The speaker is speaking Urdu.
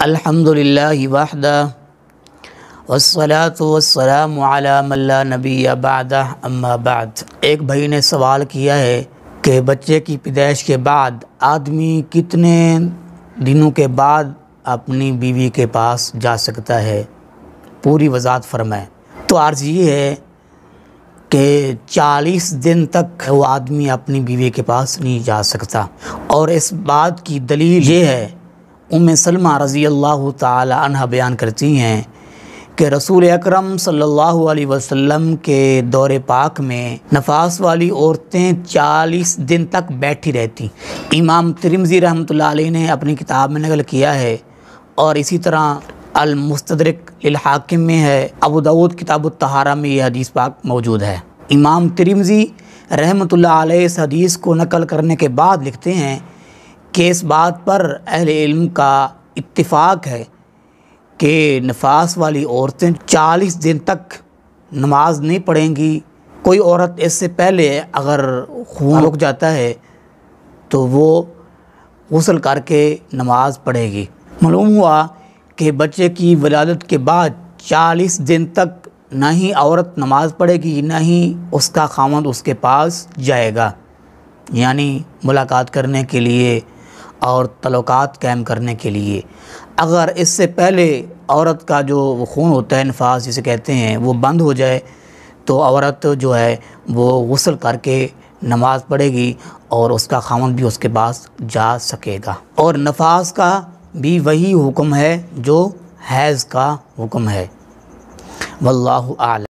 الحمدللہ وحدہ والصلاة والسلام علی من لا نبی بعدہ اما بعد۔ ایک بھائی نے سوال کیا ہے کہ بچے کی پیدائش کے بعد آدمی کتنے دنوں کے بعد اپنی بیوی کے پاس جا سکتا ہے، پوری وضاحت فرمائیں۔ تو عرض یہ ہے کہ 40 دن تک وہ آدمی اپنی بیوی کے پاس نہیں جا سکتا، اور اس بات کی دلیل یہ ہے، ام سلمہ رضی اللہ تعالی عنہ بیان کرتی ہیں کہ رسول اکرم صلی اللہ علیہ وسلم کے دور پاک میں نفاس والی عورتیں 40 دن تک بیٹھی رہتی۔ امام ترمذی رحمۃ اللہ علیہ نے اپنی کتاب میں نقل کیا ہے، اور اسی طرح المستدرک للحاکم میں ہے، ابو داؤد کتاب الطہارہ میں یہ حدیث پاک موجود ہے۔ امام ترمذی رحمۃ اللہ علیہ اس حدیث کو نقل کرنے کے بعد لکھتے ہیں کہ اس بات پر اہل علم کا اتفاق ہے کہ نفاس والی عورتیں 40 دن تک نماز نہیں پڑھیں گی۔ کوئی عورت اس سے پہلے اگر خون رک جاتا ہے تو وہ غسل کر کے نماز پڑھے گی۔ معلوم ہوا کہ بچے کی ولادت کے بعد 40 دن تک نہ ہی عورت نماز پڑھے گی، نہ ہی اس کا خاوند اس کے پاس جائے گا، یعنی ملاقات کرنے کے لیے اور تعلقات قائم کرنے کے لیے۔ اگر اس سے پہلے عورت کا جو خون ہوتا ہے، نفاس جسے کہتے ہیں، وہ بند ہو جائے تو عورت جو ہے وہ غسل کر کے نماز پڑھے گی، اور اس کا خاوند بھی اس کے پاس جا سکے گا۔ اور نفاس کا بھی وہی حکم ہے جو حیض کا حکم ہے۔ واللہ اعلم۔